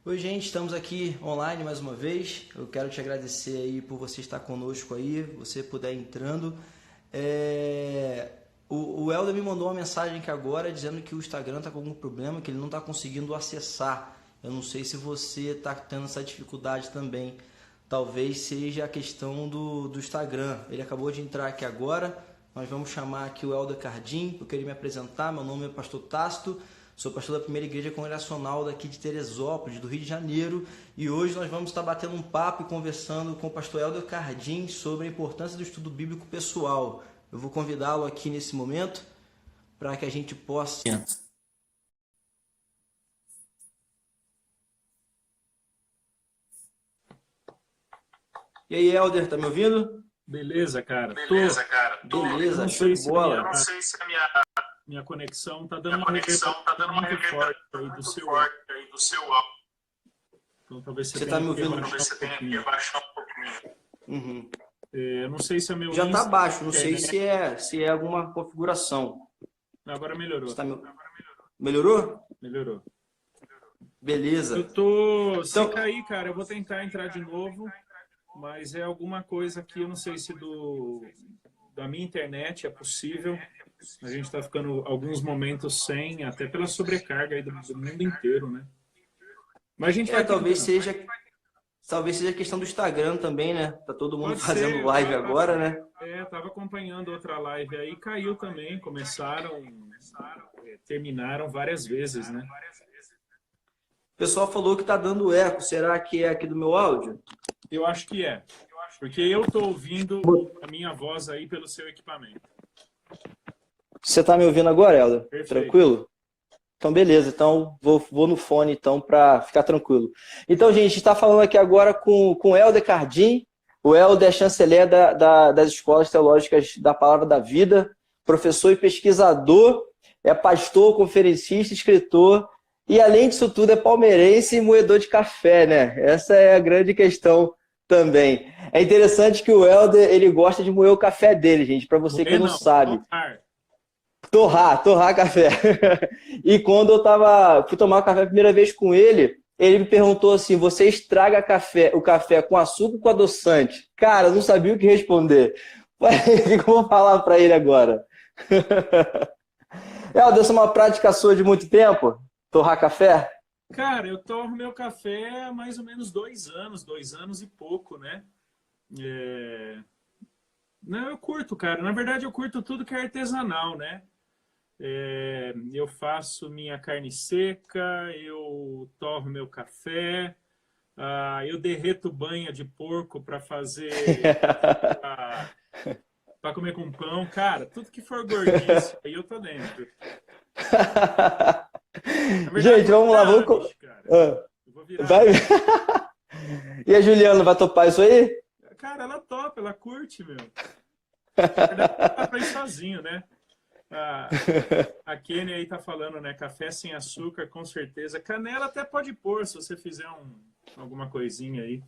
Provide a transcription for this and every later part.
Oi, gente, estamos aqui online mais uma vez. Eu quero te agradecer aí por você estar conosco aí, você puder entrando. O Helder me mandou uma mensagem aqui agora dizendo que o Instagram está com algum problema, que ele não está conseguindo acessar. Eu não sei se você está tendo essa dificuldade também. Talvez seja a questão do Instagram. Ele acabou de entrar aqui agora. Nós vamos chamar aqui o Helder Cardim. Eu queria me apresentar. Meu nome é Pastor Tácito. Sou pastor da Primeira Igreja Congregacional daqui de Teresópolis, do Rio de Janeiro, e hoje nós vamos estar batendo um papo e conversando com o pastor Helder Cardim sobre a importância do estudo bíblico pessoal. Eu vou convidá-lo aqui nesse momento para que a gente possa... E aí, Helder, tá me ouvindo? Beleza, cara. Beleza, cara. Beleza, show de bola. Eu não sei se a minha conexão tá dando uma reverb muito forte aí do seu áudio. Então talvez você tá me tenha ouvindo? que abaixar um pouquinho. Uhum. Eu não sei se é meu Já tá Insta, baixo, não sei se é alguma configuração. Agora melhorou. Melhorou? Melhorou. Beleza. Se cair, cara, eu vou tentar entrar de novo, mas é alguma coisa que eu não sei se da minha internet é possível. A gente está ficando alguns momentos sem, até pela sobrecarga aí do mundo inteiro, né? Mas a gente vai talvez seja a questão do Instagram também, né? Tá todo mundo fazendo live agora, né? Tava acompanhando outra live aí, caiu também, terminaram várias vezes, né? O pessoal falou que tá dando eco. Será que é aqui do meu áudio? Eu acho que é, porque eu tô ouvindo a minha voz aí pelo seu equipamento. Você tá me ouvindo agora, Helder? Perfeito. Tranquilo? Então, beleza. Então, vou no fone, então, para ficar tranquilo. Então, gente, a gente está falando aqui agora com o Helder Cardim. O Helder é chanceler das escolas teológicas da Palavra da Vida, professor e pesquisador, é pastor, conferencista, escritor, e, além disso tudo, é palmeirense e moedor de café, né? Essa é a grande questão também. É interessante que o Helder, ele gosta de moer o café dele, gente, para você que não sabe. Torrar café. E quando fui tomar café a primeira vez com ele me perguntou assim: você estraga o café com açúcar ou com adoçante? Cara, eu não sabia o que responder. O que eu vou falar para ele agora? Helder, essa é uma prática sua de muito tempo? Torrar café? Cara, eu torro meu café há mais ou menos 2 anos e pouco, né? Não, eu curto, cara. Na verdade, eu curto tudo que é artesanal, né? Eu faço minha carne seca, eu torro meu café, eu derreto banha de porco para fazer para comer com pão. Cara, tudo que for gordice, aí eu tô dentro. Verdade, gente, vamos lá. Amish, cara. Eu vou virar. E a Juliana vai topar isso aí? Cara, ela topa, ela curte, meu. Na verdade, ela tá aí sozinho, né? A Kenny aí tá falando, né? Café sem açúcar, com certeza. Canela até pode pôr, se você fizer alguma coisinha aí.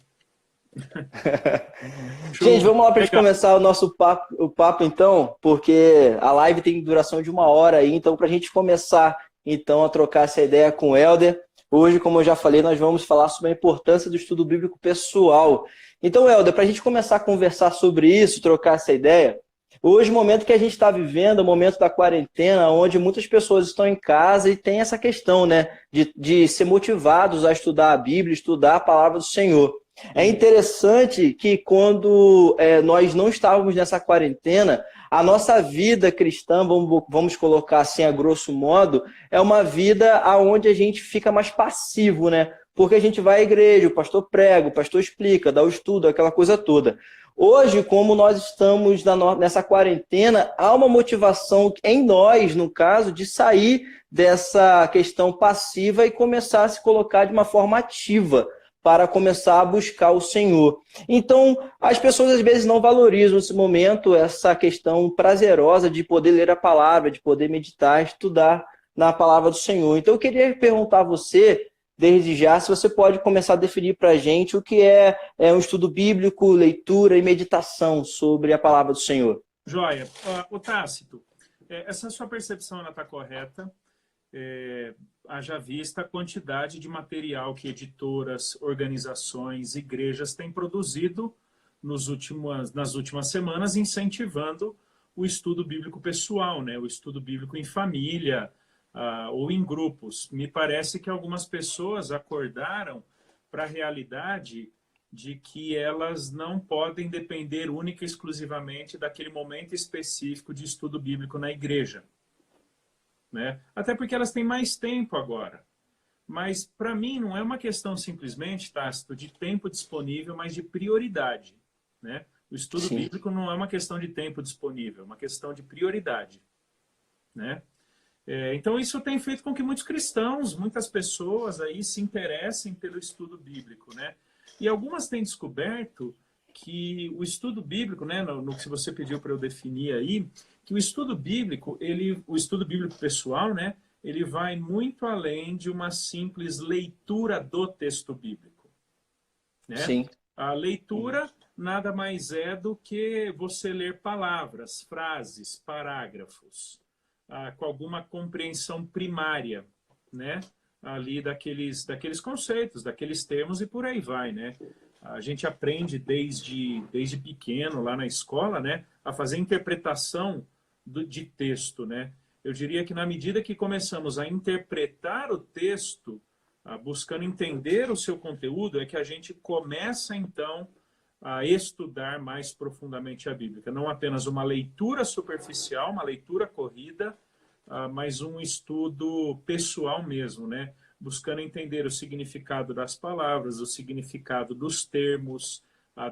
Gente, vamos lá para a gente começar o papo então, porque a live tem duração de 1 hora aí, então para a gente começar então a trocar essa ideia com o Helder, hoje, como eu já falei, nós vamos falar sobre a importância do estudo bíblico pessoal. Então, Helder, para a gente começar a conversar sobre isso, trocar essa ideia, hoje, o momento que a gente está vivendo, é o momento da quarentena, onde muitas pessoas estão em casa e tem essa questão, né, de ser motivados a estudar a Bíblia, estudar a palavra do Senhor. É interessante que quando nós não estávamos nessa quarentena, a nossa vida cristã, vamos colocar assim a grosso modo, é uma vida onde a gente fica mais passivo, né? Porque a gente vai à igreja, o pastor prega, o pastor explica, dá o estudo, aquela coisa toda. Hoje, como nós estamos nessa quarentena, há uma motivação em nós, no caso, de sair dessa questão passiva e começar a se colocar de uma forma ativa, para começar a buscar o Senhor. Então, as pessoas às vezes não valorizam nesse momento essa questão prazerosa de poder ler a palavra, de poder meditar, estudar na palavra do Senhor. Então, eu queria perguntar a você, desde já, se você pode começar a definir para a gente o que é um estudo bíblico, leitura e meditação sobre a palavra do Senhor. Joia. O Tácito, essa sua percepção está correta. haja vista a quantidade de material que editoras, organizações, igrejas têm produzido nas últimas semanas, incentivando o estudo bíblico pessoal, né? O estudo bíblico em família, ou em grupos. Me parece que algumas pessoas acordaram para a realidade de que elas não podem depender única e exclusivamente daquele momento específico de estudo bíblico na igreja, né? Até porque elas têm mais tempo agora. Mas, para mim, não é uma questão simplesmente, Tácito, de tempo disponível, mas de prioridade, né? O estudo Sim. bíblico não é uma questão de tempo disponível, é uma questão de prioridade, né? Então, isso tem feito com que muitos cristãos, muitas pessoas aí se interessem pelo estudo bíblico, né? E algumas têm descoberto que o estudo bíblico, né, no que você pediu para eu definir aí, que o estudo bíblico pessoal, né, ele vai muito além de uma simples leitura do texto bíblico, né? Sim. A leitura nada mais é do que você ler palavras, frases, parágrafos, com alguma compreensão primária, né? Ali daqueles conceitos, daqueles termos e por aí vai, né? A gente aprende desde pequeno lá na escola, né, a fazer interpretação de texto, né? Eu diria que na medida que começamos a interpretar o texto, buscando entender o seu conteúdo, é que a gente começa então a estudar mais profundamente a Bíblia. Não apenas uma leitura superficial, uma leitura corrida, mas um estudo pessoal mesmo, né? Buscando entender o significado das palavras, o significado dos termos,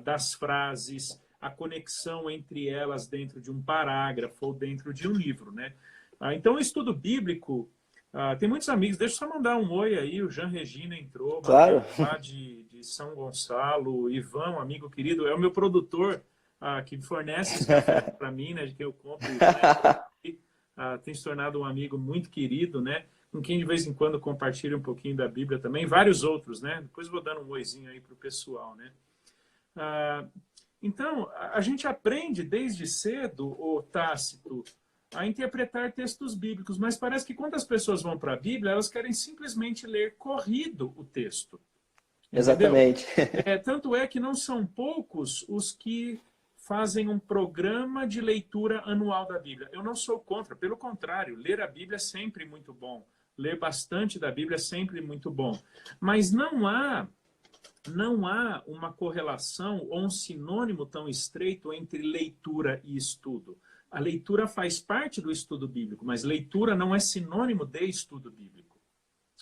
das frases, a conexão entre elas dentro de um parágrafo ou dentro de um livro, né? Então, o estudo bíblico, tem muitos amigos, deixa eu só mandar um oi aí, o Jean Regina entrou, Claro. lá de São Gonçalo, o Ivan, um amigo querido, é o meu produtor, que fornece esse café para mim, né, de quem eu compro, o Ivan, tem se tornado um amigo muito querido, né, com quem de vez em quando compartilha um pouquinho da Bíblia também, vários outros, né, depois vou dando um oizinho aí para o pessoal, né. Então, a gente aprende desde cedo, o Tácito, a interpretar textos bíblicos, mas parece que quando as pessoas vão para a Bíblia, elas querem simplesmente ler corrido o texto. Exatamente. Tanto é que não são poucos os que fazem um programa de leitura anual da Bíblia. Eu não sou contra, pelo contrário, ler a Bíblia é sempre muito bom. Ler bastante da Bíblia é sempre muito bom. Mas não há uma correlação ou um sinônimo tão estreito entre leitura e estudo. A leitura faz parte do estudo bíblico, mas leitura não é sinônimo de estudo bíblico.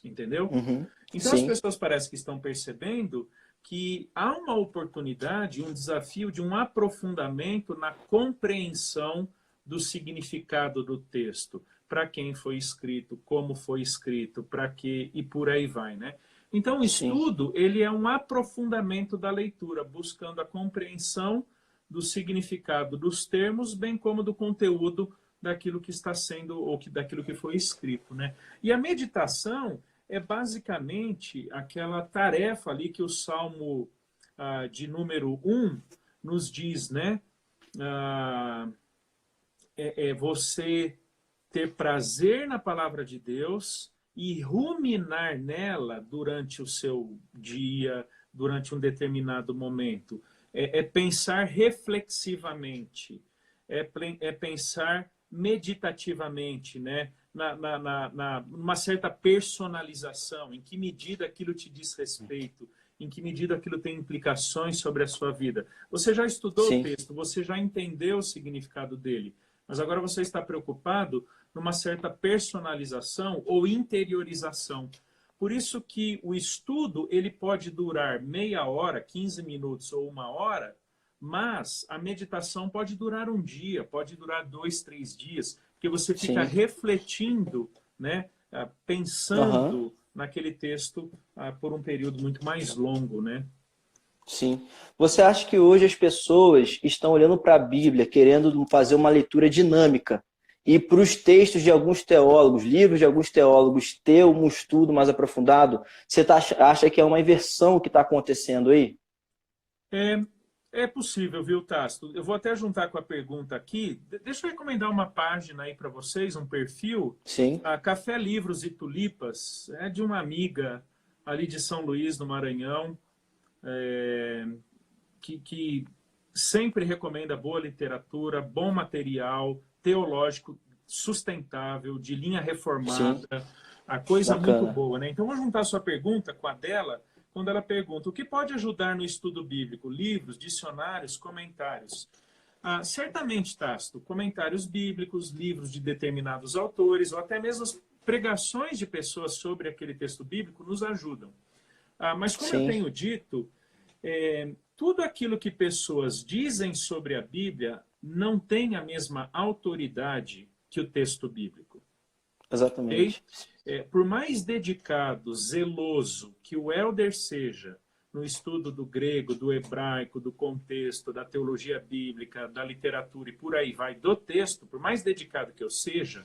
Entendeu? Uhum. Então, Sim. as pessoas parecem que estão percebendo que há uma oportunidade, um desafio de um aprofundamento na compreensão do significado do texto, para quem foi escrito, como foi escrito, para quê e por aí vai, né? Então, o estudo, ele é um aprofundamento da leitura, buscando a compreensão do significado dos termos, bem como do conteúdo daquilo que está sendo, ou daquilo que foi escrito, né? E a meditação é basicamente aquela tarefa ali que o Salmo de número 1 nos diz, né? Você ter prazer na palavra de Deus e ruminar nela durante o seu dia, durante um determinado momento. É pensar reflexivamente, é pensar meditativamente, né? Numa certa personalização, em que medida aquilo te diz respeito, em que medida aquilo tem implicações sobre a sua vida. Você já estudou o texto, você já entendeu o significado dele, mas agora você está preocupado numa certa personalização ou interiorização. Por isso que o estudo ele pode durar meia hora, 15 minutos ou uma hora, mas a meditação pode durar um dia, pode durar 2, 3 dias, porque você fica refletindo, né, pensando naquele texto por um período muito mais longo, né? Sim. Você acha que hoje as pessoas estão olhando para a Bíblia, querendo fazer uma leitura dinâmica, e para os textos de alguns teólogos, livros de alguns teólogos, ter um estudo mais aprofundado? Você acha que é uma inversão que está acontecendo aí? É possível, viu, Tasto? Eu vou até juntar com a pergunta aqui. Deixa eu recomendar uma página aí para vocês, um perfil. Sim, A Café Livros e Tulipas. É de uma amiga ali de São Luís, no Maranhão, é, que sempre recomenda boa literatura, bom material, teológico, sustentável, de linha sim, reformada. A coisa muito bacana. boa, né? Então, vou juntar a sua pergunta com a dela, quando ela pergunta o que pode ajudar no estudo bíblico? Livros, dicionários, comentários. Certamente, Tasto, comentários bíblicos, livros de determinados autores, ou até mesmo as pregações de pessoas sobre aquele texto bíblico nos ajudam. Mas, como eu Sim, tenho dito, tudo aquilo que pessoas dizem sobre a Bíblia não tem a mesma autoridade que o texto bíblico. Ok? exatamente. Por mais dedicado, zeloso que o elder seja no estudo do grego, do hebraico, do contexto, da teologia bíblica, da literatura e por aí vai, do texto, por mais dedicado que eu seja,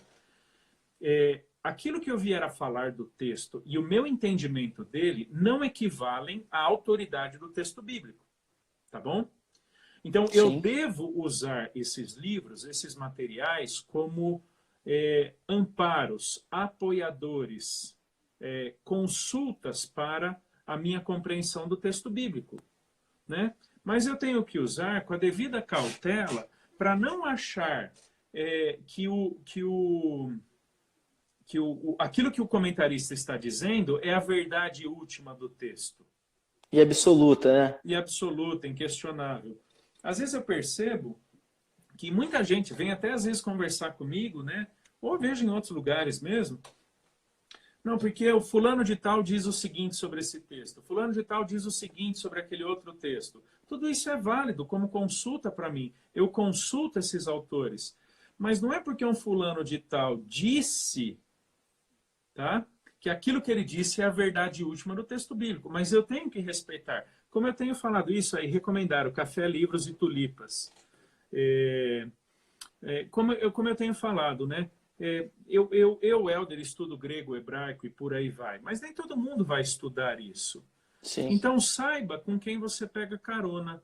aquilo que eu vier a falar do texto e o meu entendimento dele não equivalem à autoridade do texto bíblico. Tá bom? Então, eu Sim, devo usar esses livros, esses materiais, como amparos, apoiadores, consultas para a minha compreensão do texto bíblico, né? Mas eu tenho que usar com a devida cautela para não achar aquilo que o comentarista está dizendo é a verdade última do texto e absoluta, né? e absoluta, inquestionável. Às vezes eu percebo que muita gente vem até às vezes conversar comigo, né? Ou vejo em outros lugares mesmo. Não, porque o fulano de tal diz o seguinte sobre esse texto, fulano de tal diz o seguinte sobre aquele outro texto. Tudo isso é válido como consulta para mim. Eu consulto esses autores. Mas não é porque um fulano de tal disse, tá? Que aquilo que ele disse é a verdade última do texto bíblico. Mas eu tenho que respeitar. Como eu tenho falado isso aí, recomendar o Café, Livros e Tulipas. Como eu tenho falado, né? Eu, Helder, estudo grego, hebraico e por aí vai. Mas nem todo mundo vai estudar isso. Sim, Então, saiba com quem você pega carona.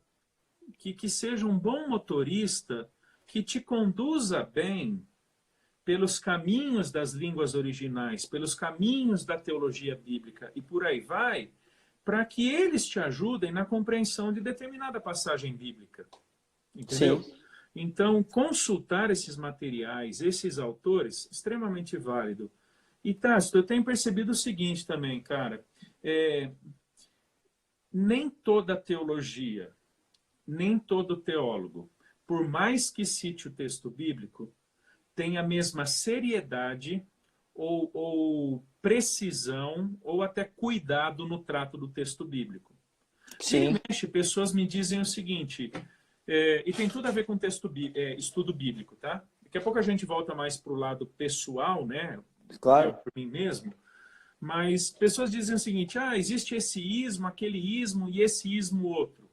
Que seja um bom motorista que te conduza bem pelos caminhos das línguas originais, pelos caminhos da teologia bíblica e por aí vai, para que eles te ajudem na compreensão de determinada passagem bíblica. Entendeu? sim. Então, consultar esses materiais, esses autores, extremamente válido. E, Tássio, eu tenho percebido o seguinte também, cara. Nem toda teologia, nem todo teólogo, por mais que cite o texto bíblico, tem a mesma seriedade ou precisão ou até cuidado no trato do texto bíblico. Vira e Sim, mexe, pessoas me dizem o seguinte, e tem tudo a ver com estudo bíblico, tá? Daqui a pouco a gente volta mais para o lado pessoal, né? Eu claro. por mim mesmo. Mas pessoas dizem o seguinte, existe esse ismo, aquele ismo e esse ismo outro.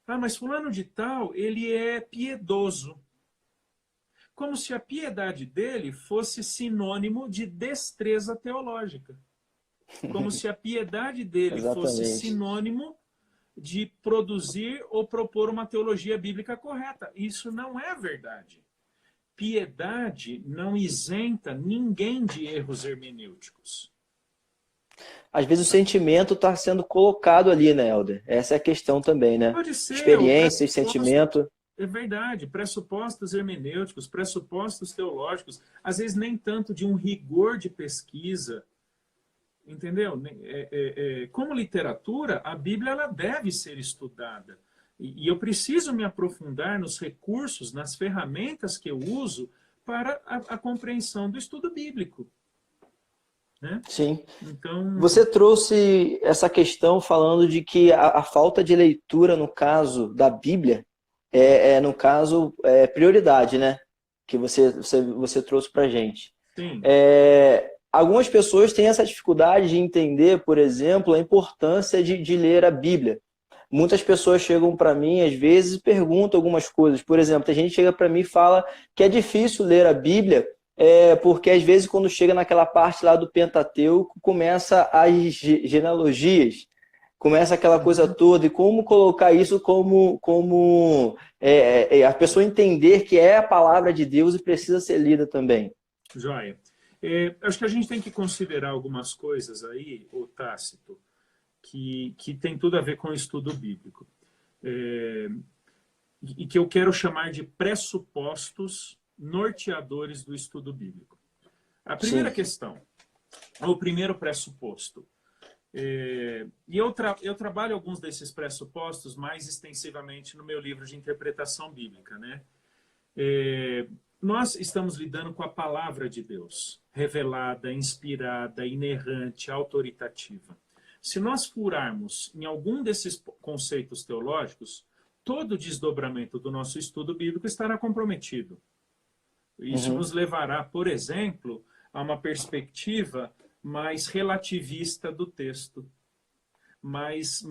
Mas fulano de tal, ele é piedoso. Como se a piedade dele fosse sinônimo de destreza teológica. Como se a piedade dele fosse Exatamente. sinônimo de produzir ou propor uma teologia bíblica correta. Isso não é verdade. Piedade não isenta ninguém de erros hermenêuticos. Às vezes o sentimento está sendo colocado ali, né, Helder? Essa é a questão também, né? Pode ser, o Experiência e pressuposto, sentimento. é verdade, pressupostos hermenêuticos, pressupostos teológicos, às vezes nem tanto de um rigor de pesquisa, entendeu? Como literatura, a Bíblia ela deve ser estudada. E eu preciso me aprofundar nos recursos, nas ferramentas que eu uso para a compreensão do estudo bíblico. Né? Sim. Então, Você trouxe essa questão falando de que a falta de leitura, no caso da Bíblia, no caso, prioridade, né? Que você trouxe para a gente. sim, Algumas pessoas têm essa dificuldade de entender, por exemplo, a importância de ler a Bíblia. Muitas pessoas chegam para mim, às vezes, e perguntam algumas coisas. Por exemplo, tem gente que chega para mim e fala que é difícil ler a Bíblia, porque às vezes quando chega naquela parte lá do Pentateuco, começa as genealogias. começa aquela coisa toda, e como colocar isso como a pessoa entender que é a palavra de Deus e precisa ser lida também. Joia. Acho que a gente tem que considerar algumas coisas aí, ô Tácito, que tem tudo a ver com o estudo bíblico. E que eu quero chamar de pressupostos norteadores do estudo bíblico. A primeira Sim. questão, o primeiro pressuposto. E eu trabalho alguns desses pressupostos mais extensivamente no meu livro de interpretação bíblica, né? Nós estamos lidando com a palavra de Deus, revelada, inspirada, inerrante, autoritativa. Se nós furarmos em algum desses conceitos teológicos, todo o desdobramento do nosso estudo bíblico estará comprometido. Isso nos levará, por exemplo, a uma perspectiva mais relativista do texto, mais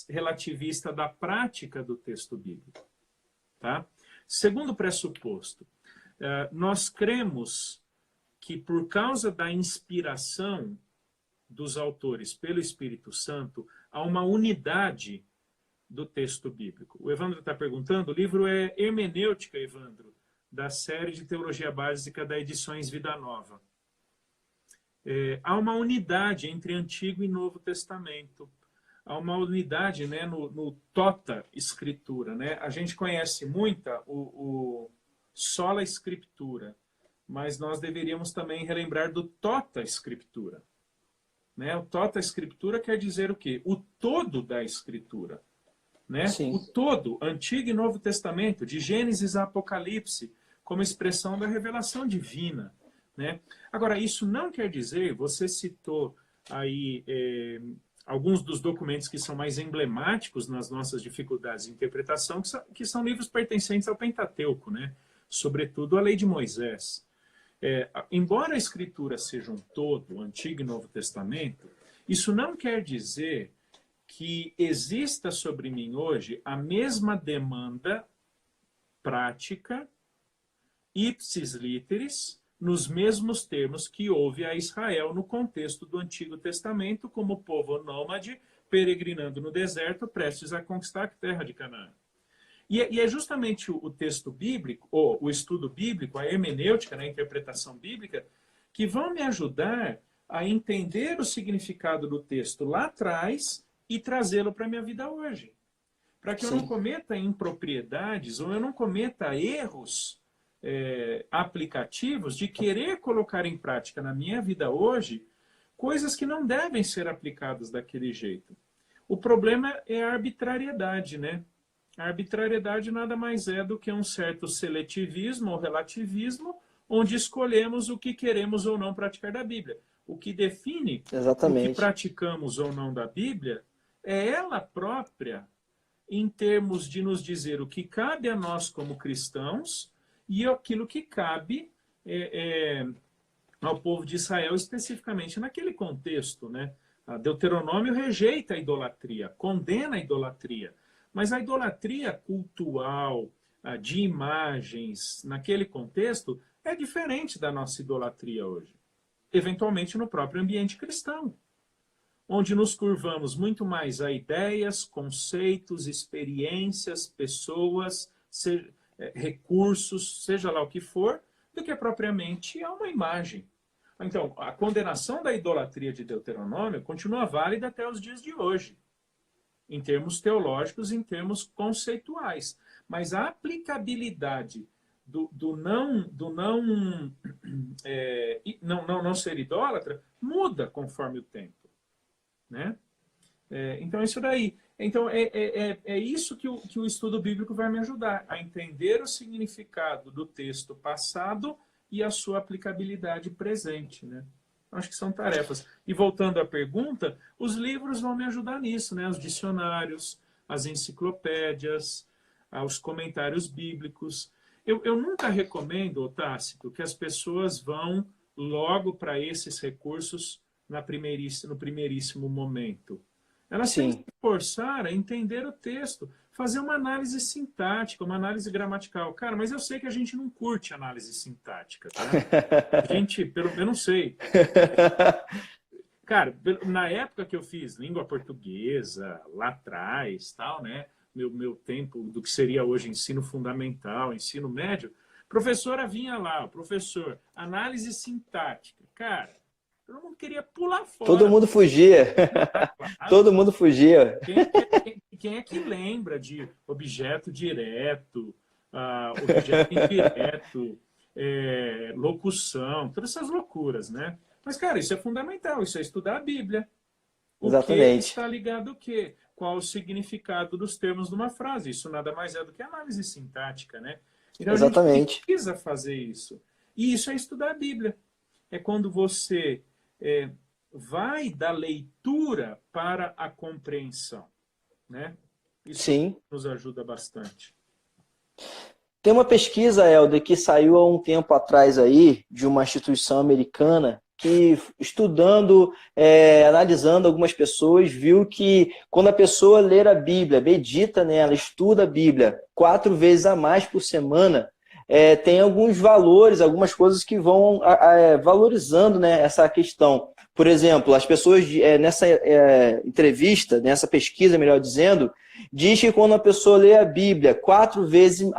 relativista da prática do texto bíblico. Tá? Segundo pressuposto, nós cremos que por causa da inspiração dos autores pelo Espírito Santo, há uma unidade do texto bíblico. O Evandro está perguntando, o livro é Hermenêutica, Evandro, da série de Teologia Básica da Edições Vida Nova. Há uma unidade entre Antigo e Novo Testamento. Há uma unidade, né, no tota escritura. Né? A gente conhece muito o sola escritura, mas nós deveríamos também relembrar do tota escritura. Né? O tota escritura quer dizer o quê? O todo da escritura. Né? O todo, Antigo e Novo Testamento, de Gênesis a Apocalipse, como expressão da revelação divina. Né? Agora, isso não quer dizer, você citou aí alguns dos documentos que são mais emblemáticos nas nossas dificuldades de interpretação, que são livros pertencentes ao Pentateuco, né? Sobretudo a Lei de Moisés. Embora a Escritura seja um todo, o Antigo e Novo Testamento, isso não quer dizer que exista sobre mim hoje a mesma demanda prática, ipsis literis, nos mesmos termos que houve a Israel no contexto do Antigo Testamento, como povo nômade, peregrinando no deserto, prestes a conquistar a terra de Canaã. E é justamente o texto bíblico, ou o estudo bíblico, a hermenêutica, a interpretação bíblica, que vão me ajudar a entender o significado do texto lá atrás e trazê-lo para a minha vida hoje. Para que eu não cometa impropriedades ou eu não cometa erros aplicativos de querer colocar em prática na minha vida hoje coisas que não devem ser aplicadas daquele jeito. O problema é a arbitrariedade, né? A arbitrariedade nada mais é do que um certo seletivismo ou relativismo, onde escolhemos o que queremos ou não praticar da Bíblia. O que define o que praticamos ou não da Bíblia é ela própria, em termos de nos dizer o que cabe a nós como cristãos e aquilo que cabe ao povo de Israel, especificamente naquele contexto. Né? A Deuteronômio rejeita a idolatria, condena a idolatria. Mas a idolatria cultural, de imagens, naquele contexto, é diferente da nossa idolatria hoje. Eventualmente no próprio ambiente cristão, onde nos curvamos muito mais a ideias, conceitos, experiências, pessoas, recursos, seja lá o que for, do que propriamente a uma imagem. Então, a condenação da idolatria de Deuteronômio continua válida até os dias de hoje, em termos teológicos, em termos conceituais. Mas a aplicabilidade do não ser idólatra muda conforme o tempo. Né? Então, isso daí. Então, é isso que o estudo bíblico vai me ajudar, a entender o significado do texto passado e a sua aplicabilidade presente, né? Acho que são tarefas. E voltando à pergunta, os livros vão me ajudar nisso, né? Os dicionários, as enciclopédias, os comentários bíblicos. Eu nunca recomendo, Tácito, que as pessoas vão logo para esses recursos no primeiríssimo momento. Elas têm que se forçar a entender o texto, fazer uma análise sintática, uma análise gramatical. Cara, mas eu sei que a gente não curte análise sintática, tá? A gente, eu não sei. Cara, na época que eu fiz língua portuguesa, lá atrás, tal, né? Meu tempo do que seria hoje ensino fundamental, ensino médio, professora vinha lá, professor, análise sintática. Cara, todo mundo queria pular Todo fora. mundo fugia. Claro. Todo mundo fugia. Quem é que lembra de objeto direto, objeto indireto, locução, todas essas loucuras, né? Mas, cara, isso é fundamental, isso é estudar a Bíblia. O que Exatamente. está ligado ao quê? Qual o significado dos termos de uma frase? Isso nada mais é do que análise sintática, né? Então a gente Exatamente. precisa fazer isso. E isso é estudar a Bíblia. É quando você vai da leitura para a compreensão, né? Isso Sim. nos ajuda bastante. Tem uma pesquisa, Helder, que saiu há um tempo atrás aí, de uma instituição americana, que estudando, analisando algumas pessoas, viu que quando a pessoa lê a Bíblia, medita nela, estuda a Bíblia 4 vezes a mais por semana, tem alguns valores, algumas coisas que vão valorizando, né, essa questão. Por exemplo, as pessoas nessa entrevista, nessa pesquisa, melhor dizendo, diz que quando a pessoa lê a Bíblia 4 vezes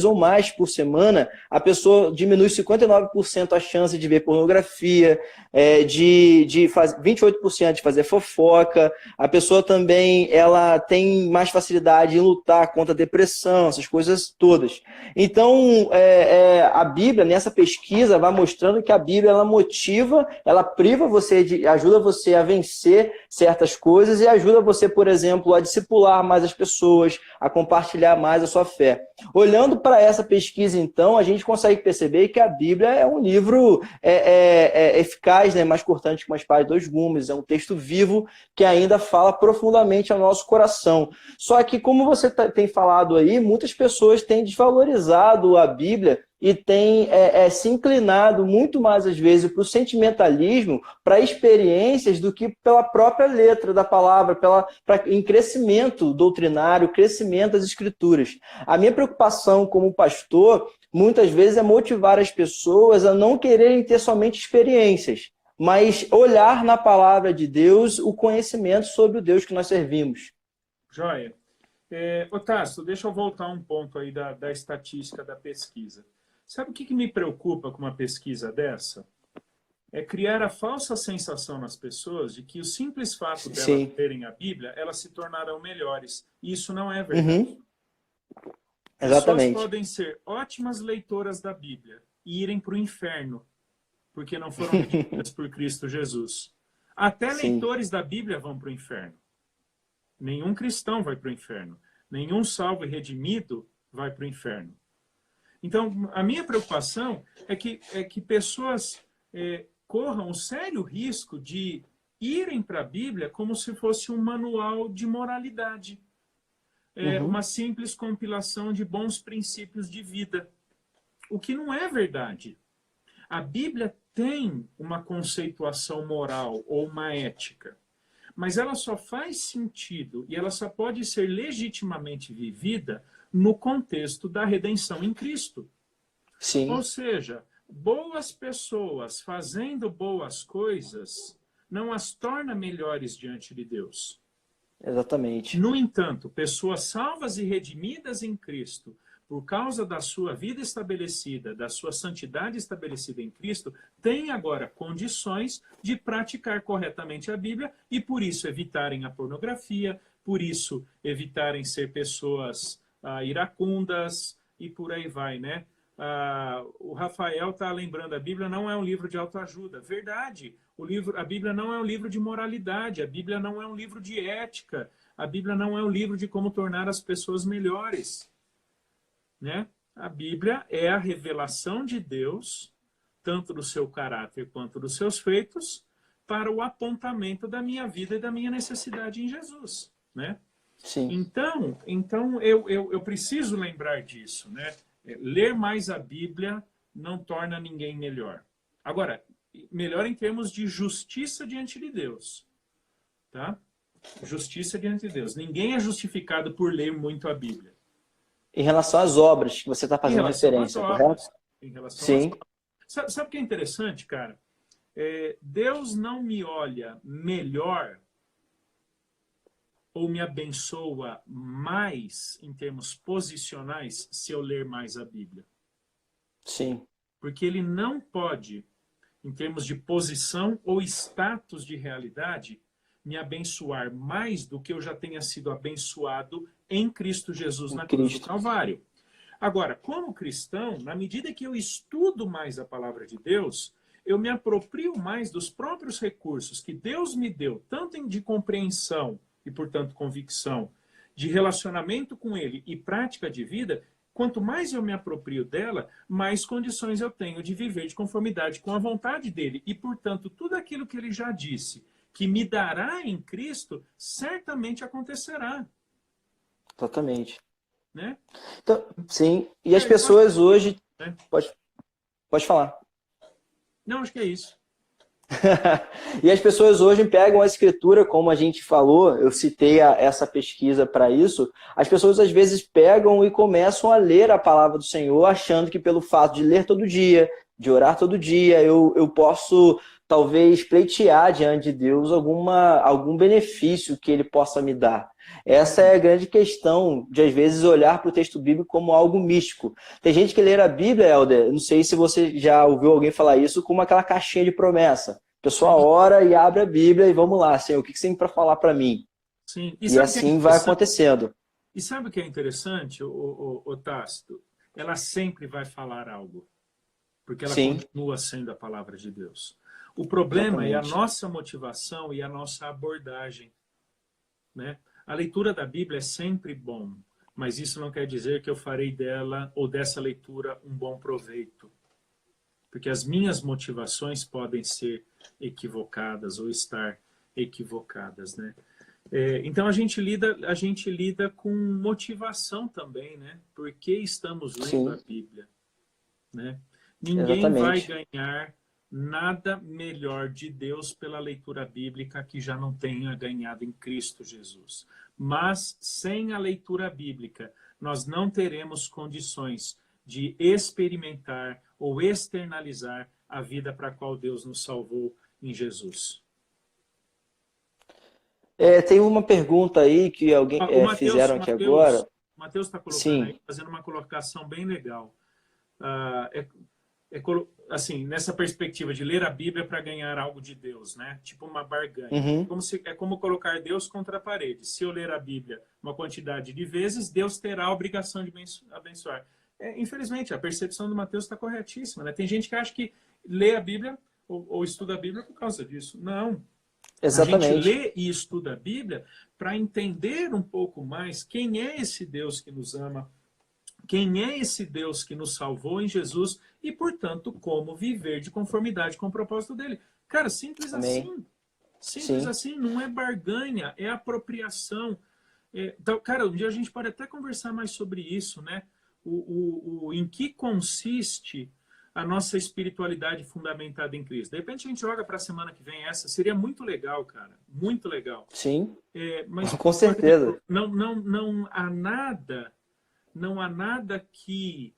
ou mais por semana, a pessoa diminui 59% a chance de ver pornografia, de 28% de fazer fofoca. A pessoa também ela tem mais facilidade em lutar contra a depressão, essas coisas todas. Então, a Bíblia, nessa pesquisa, vai mostrando que a Bíblia ela motiva, ela priva você, ajuda você a vencer certas coisas e ajuda você, por exemplo, a discipular mais as pessoas, a compartilhar mais a sua fé. Olhando para essa pesquisa, então, a gente consegue perceber que a Bíblia é um livro eficaz, né, mais cortante que uma espada de 2 gumes, é um texto vivo que ainda fala profundamente ao nosso coração. Só que, como você tem falado aí, muitas pessoas têm desvalorizado a Bíblia e tem se inclinado muito mais, às vezes, para o sentimentalismo, para experiências, do que pela própria letra da palavra, em crescimento doutrinário, crescimento das escrituras. A minha preocupação como pastor, muitas vezes, é motivar as pessoas a não quererem ter somente experiências, mas olhar na palavra de Deus o conhecimento sobre o Deus que nós servimos. Joia. Otácio, deixa eu voltar um ponto aí da estatística da pesquisa. Sabe o que me preocupa com uma pesquisa dessa? É criar a falsa sensação nas pessoas de que o simples fato delas lerem a Bíblia, elas se tornarão melhores. E isso não é verdade. Uhum. Exatamente. Pessoas podem ser ótimas leitoras da Bíblia e irem para o inferno, porque não foram redimidas por Cristo Jesus. Até leitores da Bíblia vão para o inferno. Nenhum cristão vai para o inferno. Nenhum salvo e redimido vai para o inferno. Então, a minha preocupação é que pessoas corram um sério risco de irem para a Bíblia como se fosse um manual de moralidade. Uma simples compilação de bons princípios de vida. O que não é verdade. A Bíblia tem uma conceituação moral ou uma ética, mas ela só faz sentido e ela só pode ser legitimamente vivida no contexto da redenção em Cristo. Sim. Ou seja, boas pessoas fazendo boas coisas não as torna melhores diante de Deus. Exatamente. No entanto, pessoas salvas e redimidas em Cristo, por causa da sua vida estabelecida, da sua santidade estabelecida em Cristo, têm agora condições de praticar corretamente a Bíblia e, por isso, evitarem a pornografia, por isso, evitarem ser pessoas iracundas e por aí vai, né? O Rafael está lembrando, a Bíblia não é um livro de autoajuda. Verdade, a Bíblia não é um livro de moralidade, a Bíblia não é um livro de ética, a Bíblia não é um livro de como tornar as pessoas melhores. Né? A Bíblia é a revelação de Deus, tanto do seu caráter quanto dos seus feitos, para o apontamento da minha vida e da minha necessidade em Jesus. Né? Sim. Então eu preciso lembrar disso. Né? Ler mais a Bíblia não torna ninguém melhor. Agora, melhor em termos de justiça diante de Deus. Tá? Justiça diante de Deus. Ninguém é justificado por ler muito a Bíblia. Em relação às obras que você está fazendo referência, correto? Em relação Sim. às obras. Sabe o que é interessante, cara? Deus não me olha melhor ou me abençoa mais em termos posicionais se eu ler mais a Bíblia. Sim. Porque ele não pode, em termos de posição ou status de realidade, me abençoar mais do que eu já tenha sido abençoado em Cristo Jesus Em na cruz do Cristo. Calvário. Agora, como cristão, na medida que eu estudo mais a palavra de Deus, eu me aproprio mais dos próprios recursos que Deus me deu, tanto de compreensão e, portanto, convicção, de relacionamento com Ele e prática de vida. Quanto mais eu me aproprio dela, mais condições eu tenho de viver de conformidade com a vontade dele. E, portanto, tudo aquilo que ele já disse, que me dará em Cristo, certamente acontecerá. Exatamente. Né? Então, sim. E as pessoas hoje... Né? Pode falar. Não, acho que é isso. E as pessoas hoje pegam a escritura, como a gente falou, eu citei essa pesquisa para isso, as pessoas às vezes pegam e começam a ler a palavra do Senhor, achando que pelo fato de ler todo dia, de orar todo dia, eu posso talvez pleitear diante de Deus algum benefício que Ele possa me dar. Essa é a grande questão de, às vezes, olhar para o texto bíblico como algo místico. Tem gente que lê a Bíblia, Helder, não sei se você já ouviu alguém falar isso, como aquela caixinha de promessa. A pessoa ora e abre a Bíblia e vamos lá, Senhor, o que você tem para falar para mim? Sim. E assim vai acontecendo. E sabe o que é interessante, o Tácito? Ela sempre vai falar algo, porque ela continua sendo a palavra de Deus. O problema é a nossa motivação e a nossa abordagem. Né? A leitura da Bíblia é sempre bom, mas isso não quer dizer que eu farei dela ou dessa leitura um bom proveito. Porque as minhas motivações podem ser equivocadas ou estar equivocadas, né? Então a gente lida com motivação também, né? Por que estamos lendo a Bíblia, né? Ninguém vai ganhar nada melhor de Deus pela leitura bíblica que já não tenha ganhado em Cristo Jesus. Mas sem a leitura bíblica, nós não teremos condições de experimentar ou externalizar a vida para a qual Deus nos salvou em Jesus. Tem uma pergunta aí que alguém fizeram aqui agora. O Mateus está colocando aí, fazendo uma colocação bem legal. Assim, nessa perspectiva de ler a Bíblia para ganhar algo de Deus, né? Tipo uma barganha. É como colocar Deus contra a parede. Se eu ler a Bíblia uma quantidade de vezes, Deus terá a obrigação de abençoar. Infelizmente, a percepção do Mateus está corretíssima, né? Tem gente que acha que lê a Bíblia ou estuda a Bíblia por causa disso. Não. Exatamente. A gente lê e estuda a Bíblia para entender um pouco mais quem é esse Deus que nos ama, quem é esse Deus que nos salvou em Jesus e, portanto, como viver de conformidade com o propósito dele. Cara, simples assim. Simples assim, não é barganha, é apropriação. Então, cara, um dia a gente pode até conversar mais sobre isso, né? Em que consiste a nossa espiritualidade fundamentada em Cristo. De repente a gente joga para a semana que vem essa. Seria muito legal, cara. Muito legal. Sim, mas, com certeza. Exemplo, não há nada que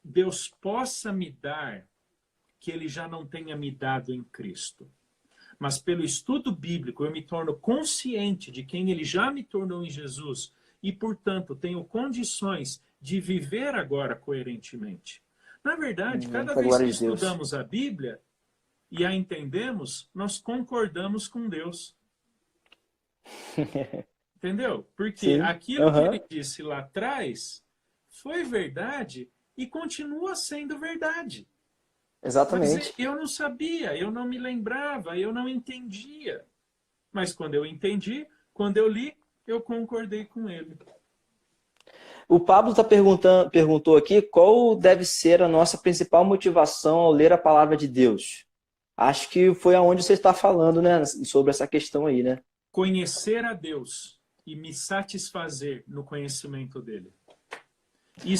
Deus possa me dar que Ele já não tenha me dado em Cristo. Mas pelo estudo bíblico eu me torno consciente de quem Ele já me tornou em Jesus e, portanto, tenho condições de viver agora coerentemente. Na verdade, cada vez que estudamos a Bíblia e a entendemos, nós concordamos com Deus. Entendeu? Porque aquilo que ele disse lá atrás foi verdade e continua sendo verdade. Exatamente. Mas eu não sabia, eu não me lembrava, eu não entendia. Mas quando eu entendi, quando eu li, eu concordei com ele. O Pablo perguntou aqui qual deve ser a nossa principal motivação ao ler a palavra de Deus. Acho que foi aonde você está falando, né, sobre essa questão aí, né? Conhecer a Deus e me satisfazer no conhecimento dele.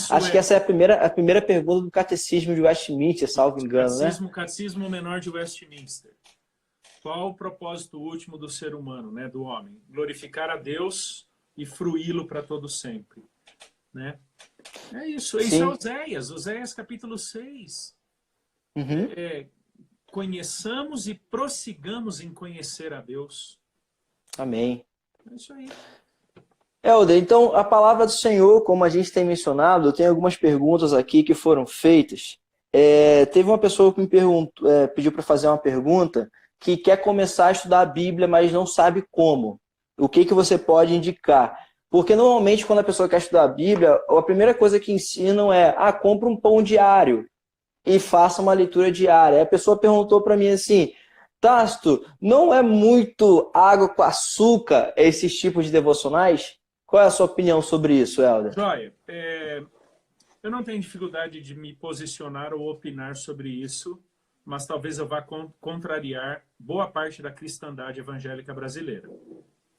Acho que essa é a primeira pergunta do Catecismo de Westminster, salvo engano, né? Catecismo Menor de Westminster. Qual o propósito último do ser humano, né, do homem? Glorificar a Deus e fruí-lo para todo sempre. Né? É isso. Isso é Oséias capítulo 6. Uhum. Conheçamos e prossigamos em conhecer a Deus. Amém. É isso aí. Helder, então a palavra do Senhor, como a gente tem mencionado, tem algumas perguntas aqui que foram feitas. Teve uma pessoa que me pediu para fazer uma pergunta que quer começar a estudar a Bíblia, mas não sabe como. O que que você pode indicar? Porque normalmente quando a pessoa quer estudar a Bíblia, a primeira coisa que ensinam é: compra um pão diário e faça uma leitura diária. Aí a pessoa perguntou para mim assim: Tasto, não é muito água com açúcar esses tipos de devocionais? Qual é a sua opinião sobre isso, Helder? Joia, eu não tenho dificuldade de me posicionar ou opinar sobre isso, mas talvez eu vá contrariar boa parte da cristandade evangélica brasileira,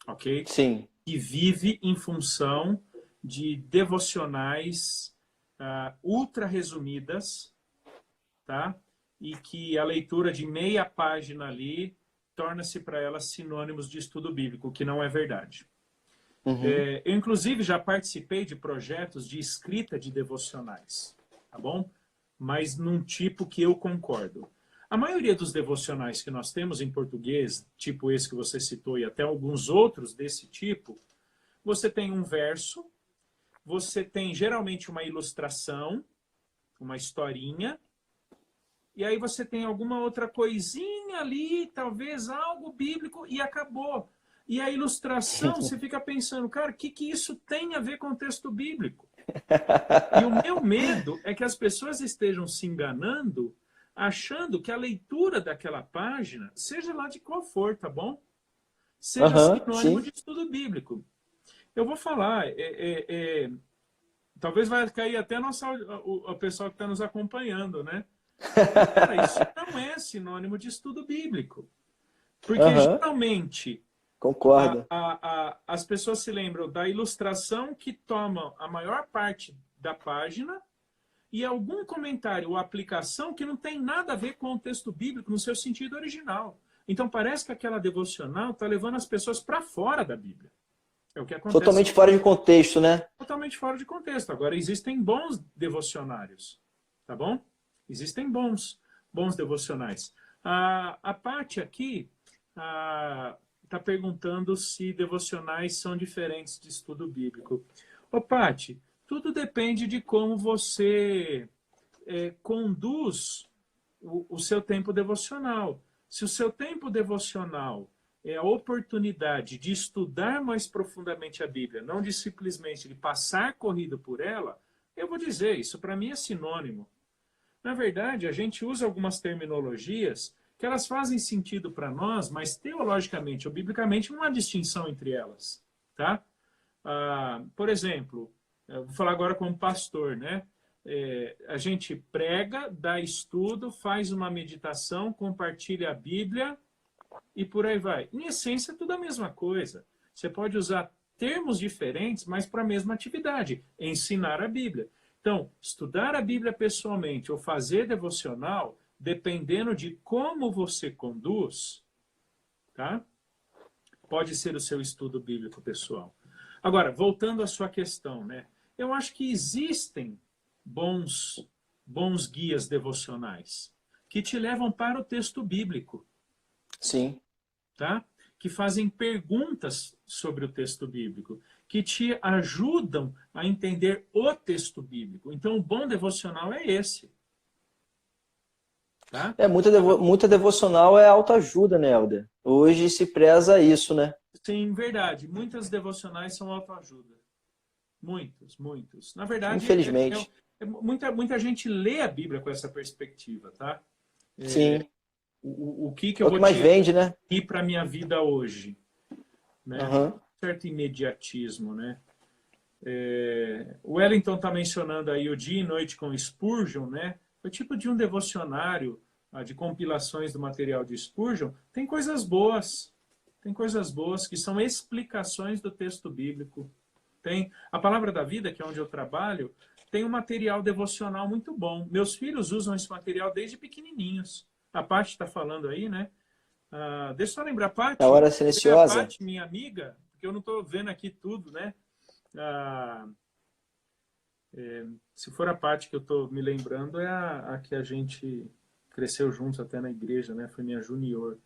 ok? Sim. Que vive em função de devocionais ultra resumidas, tá? E que a leitura de meia página ali torna-se para elas sinônimos de estudo bíblico, o que não é verdade. Uhum. Eu, inclusive, já participei de projetos de escrita de devocionais, tá bom? Mas num tipo que eu concordo. A maioria dos devocionais que nós temos em português, tipo esse que você citou e até alguns outros desse tipo, você tem um verso, você tem geralmente uma ilustração, uma historinha, e aí você tem alguma outra coisinha ali, talvez algo bíblico, e acabou. E a ilustração, você fica pensando, cara, o que isso tem a ver com o texto bíblico? E o meu medo é que as pessoas estejam se enganando, achando que a leitura daquela página, seja lá de qual for, tá bom? Seja sinônimo Sim. de estudo bíblico. Eu vou falar, talvez vai cair até o pessoal que está nos acompanhando, né? Mas, cara, isso não é sinônimo de estudo bíblico. Porque geralmente Concordo. as pessoas se lembram da ilustração que toma a maior parte da página e algum comentário ou aplicação que não tem nada a ver com o texto bíblico no seu sentido original. Então parece que aquela devocional está levando as pessoas para fora da Bíblia. É o que acontece. Totalmente fora de contexto, né? Totalmente fora de contexto. Agora, existem bons devocionários, tá bom? Existem bons devocionais. A Paty aqui está perguntando se devocionais são diferentes de estudo bíblico. Ô, Paty, tudo depende de como você conduz o seu tempo devocional. Se o seu tempo devocional é a oportunidade de estudar mais profundamente a Bíblia, não de simplesmente de passar corrido por ela, eu vou dizer, isso para mim é sinônimo. Na verdade, a gente usa algumas terminologias que elas fazem sentido para nós, mas teologicamente ou biblicamente não há distinção entre elas, tá? Por exemplo, eu vou falar agora como pastor, né? A gente prega, dá estudo, faz uma meditação, compartilha a Bíblia e por aí vai. Em essência, é tudo a mesma coisa. Você pode usar termos diferentes, mas para a mesma atividade, ensinar a Bíblia. Então, estudar a Bíblia pessoalmente ou fazer devocional, dependendo de como você conduz, tá? Pode ser o seu estudo bíblico pessoal. Agora, voltando à sua questão, né? Eu acho que existem bons guias devocionais que te levam para o texto bíblico, Sim. tá? Que fazem perguntas sobre o texto bíblico, que te ajudam a entender o texto bíblico. Então, o bom devocional é esse, tá? Muita devocional é autoajuda, né, Helder? Hoje se preza isso, né? Sim, verdade. Muitas devocionais são autoajuda. Muitos. Na verdade, Infelizmente. muita gente lê a Bíblia com essa perspectiva, tá? Sim. O que É eu o que vou mais tirar vende, né? para a minha vida hoje, né? Aham. Certo imediatismo, né? O Wellington está mencionando aí o Dia e Noite com Spurgeon, né? O tipo de um devocionário de compilações do material de Spurgeon tem coisas boas. Tem coisas boas que são explicações do texto bíblico. Tem a Palavra da Vida, que é onde eu trabalho, tem um material devocional muito bom. Meus filhos usam esse material desde pequenininhos. A Paty está falando aí, né? Deixa eu só lembrar, A Paty. hora Você é a silenciosa. Paty, minha amiga, porque eu não estou vendo aqui tudo, né? Ah, se for a parte que eu estou me lembrando, é a que a gente cresceu juntos até na igreja, né? Foi minha junior.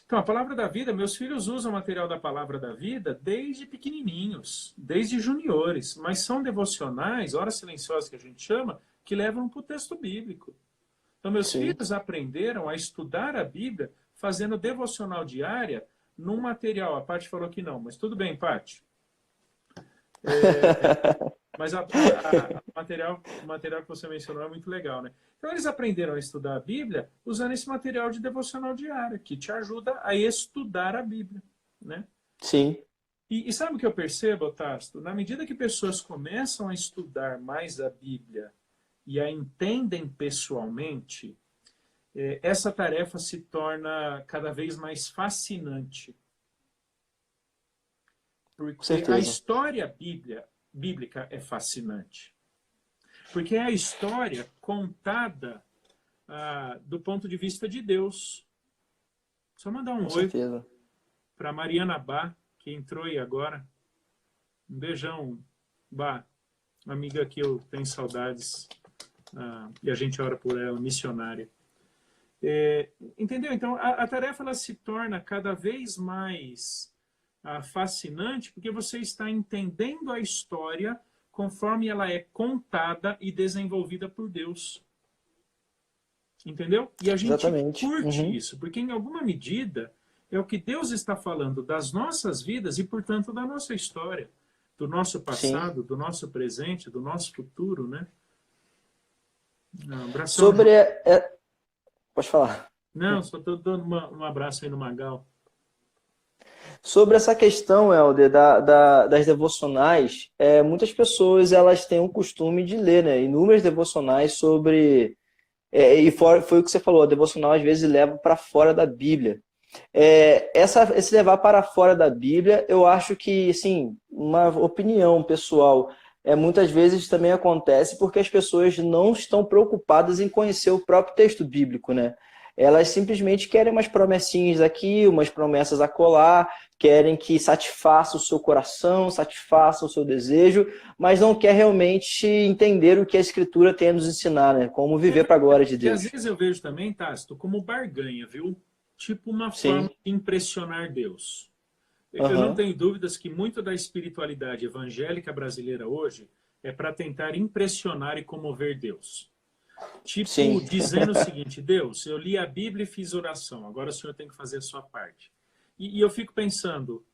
Então, a Palavra da Vida, meus filhos usam o material da Palavra da Vida desde pequenininhos, desde juniores, mas são devocionais, horas silenciosas que a gente chama, que levam para o texto bíblico. Então, meus Sim. filhos aprenderam a estudar a Bíblia fazendo devocional diária num material. A Paty falou que não, mas tudo bem, Paty. Mas o material que você mencionou é muito legal, né? Então, eles aprenderam a estudar a Bíblia usando esse material de devocional diário, que te ajuda a estudar a Bíblia, né? Sim. E sabe o que eu percebo, Tasto? Na medida que pessoas começam a estudar mais a Bíblia e a entendem pessoalmente, essa tarefa se torna cada vez mais fascinante. Porque a história bíblica é fascinante. Porque é a história contada do ponto de vista de Deus. Só mandar um oi para Mariana Bá, que entrou aí agora. Um beijão, Bá. Uma amiga que eu tenho saudades. E a gente ora por ela, missionária. Entendeu? Então, a tarefa ela se torna cada vez mais fascinante porque você está entendendo a história conforme ela é contada e desenvolvida por Deus. Entendeu? E a gente curte isso, porque em alguma medida é o que Deus está falando das nossas vidas e, portanto, da nossa história, do nosso passado, do nosso presente, do nosso futuro, né? Um abração. Pode falar. Não, só estou dando um abraço aí no Magal. Sobre essa questão, Helder, das devocionais, muitas pessoas elas têm o costume de ler, né, inúmeras devocionais sobre... foi o que você falou, a devocional às vezes leva para fora da Bíblia. Esse levar para fora da Bíblia, eu acho que, assim, uma opinião pessoal, muitas vezes também acontece porque as pessoas não estão preocupadas em conhecer o próprio texto bíblico, né? Elas simplesmente querem umas promessinhas aqui, umas promessas acolá, querem que satisfaça o seu coração, satisfaça o seu desejo, mas não quer realmente entender o que a Escritura tem a nos ensinar, né? Como viver para a glória de Deus. E às vezes eu vejo também, Tácito, como barganha, viu? Tipo uma forma de impressionar Deus. Eu não tenho dúvidas que muito da espiritualidade evangélica brasileira hoje é para tentar impressionar e comover Deus. Tipo, dizendo o seguinte: Deus, eu li a Bíblia e fiz oração, agora o Senhor tem que fazer a sua parte. E eu fico pensando,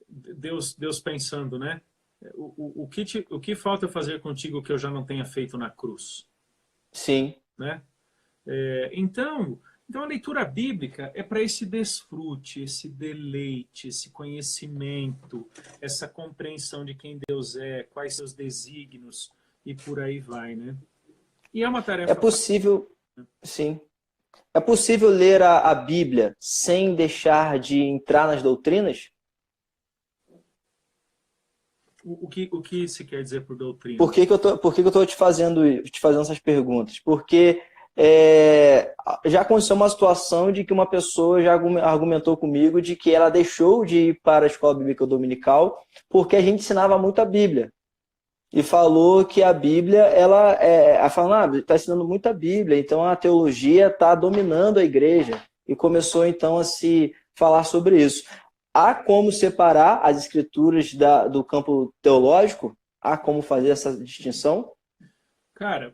Deus pensando, né? O que falta fazer contigo que eu já não tenha feito na cruz? Sim. Né? Então, a leitura bíblica é para esse desfrute, esse deleite, esse conhecimento, essa compreensão de quem Deus é, quais seus desígnios e por aí vai, né? E é uma tarefa... É possível, sim. É possível ler a Bíblia sem deixar de entrar nas doutrinas? O que se quer dizer por doutrina? Por que eu estou te fazendo essas perguntas? Porque já aconteceu uma situação de que uma pessoa já argumentou comigo de que ela deixou de ir para a escola bíblica dominical porque a gente ensinava muito a Bíblia. E falou que a Bíblia, ela está ensinando muito a Bíblia, então a teologia está dominando a igreja. E começou então a se falar sobre isso. Há como separar as escrituras do campo teológico? Há como fazer essa distinção? Cara,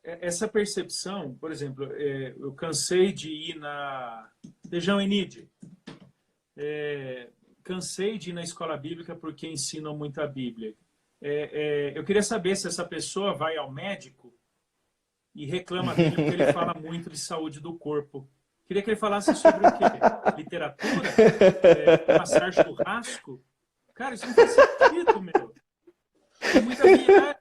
essa percepção, por exemplo, eu cansei de ir na Dejão Enide. Cansei de ir na escola bíblica porque ensinam muito a Bíblia. Eu queria saber se essa pessoa vai ao médico e reclama dele porque ele fala muito de saúde do corpo. Queria que ele falasse sobre o quê? Literatura? Passar churrasco? Cara, isso não faz sentido, meu. Tem muita viagem.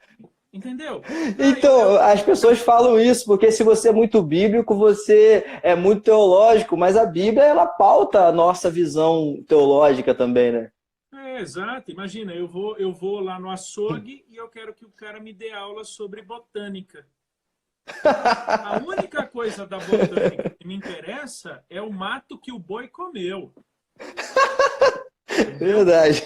Entendeu? Então, as pessoas falam isso, porque se você é muito bíblico, você é muito teológico, mas a Bíblia, ela pauta a nossa visão teológica também, né? Exato. Imagina, eu vou lá no açougue e eu quero que o cara me dê aula sobre botânica. A única coisa da botânica que me interessa é o mato que o boi comeu. Entendeu? Verdade.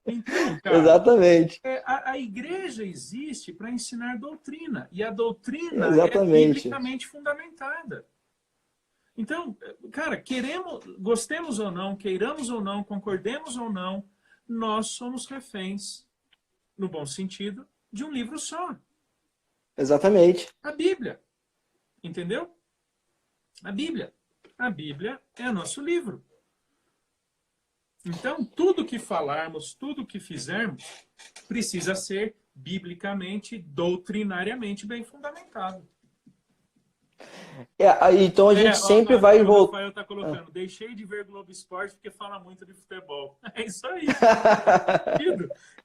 Então, cara, Exatamente. a igreja existe para ensinar doutrina. E a doutrina é Exatamente. biblicamente fundamentada. Então, cara, gostemos ou não, queiramos ou não, concordemos ou não, nós somos reféns, no bom sentido, de um livro só. Exatamente. A Bíblia. Entendeu? A Bíblia. A Bíblia é nosso livro. Então, tudo que falarmos, tudo que fizermos, precisa ser biblicamente, doutrinariamente bem fundamentado. Então a gente sempre vai O voltar. Rafael está colocando, deixei de ver Globo Esporte porque fala muito de futebol. É isso aí.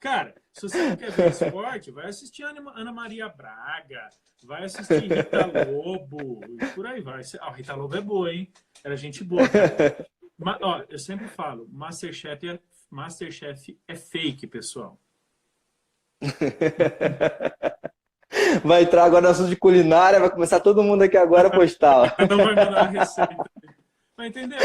Cara, se você não quer ver esporte, vai assistir Ana Maria Braga, vai assistir Rita Lobo, e por aí vai. Rita Lobo é boa, hein? Era gente boa, cara. Eu sempre falo, Masterchef é fake, pessoal. Vai entrar agora no assunto de culinária, vai começar todo mundo aqui agora a postar. Não vai mandar a receita. Mas entendeu?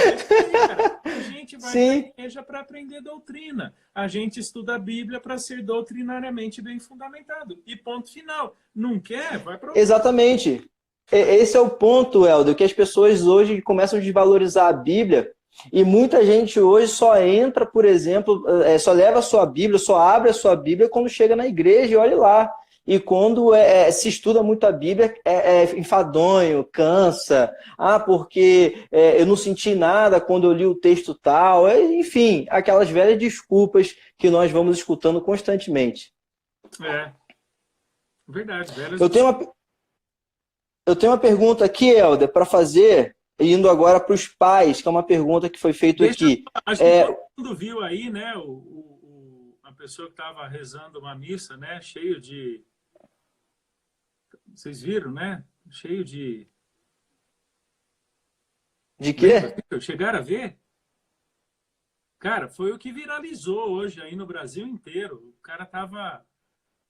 Cara, a gente vai para a igreja para aprender doutrina. A gente estuda a Bíblia para ser doutrinariamente bem fundamentado. E ponto final. Não quer? Vai para o... Exatamente. Esse é o ponto, Helder, que as pessoas hoje começam a desvalorizar a Bíblia e muita gente hoje só entra, por exemplo, só leva a sua Bíblia, só abre a sua Bíblia quando chega na igreja e olha lá. E quando se estuda muito a Bíblia, é enfadonho, cansa. Porque eu não senti nada quando eu li o texto tal. Enfim, aquelas velhas desculpas que nós vamos escutando constantemente. Verdade. Eu tenho uma pergunta aqui, Helder, para fazer, indo agora para os pais, que é uma pergunta que foi feita aqui. Acho que todo mundo viu aí, né? A pessoa que estava rezando uma missa, né? Cheio de... Vocês viram, né? Cheio de... De quê? Chegaram a ver? Cara, foi o que viralizou hoje aí no Brasil inteiro. O cara estava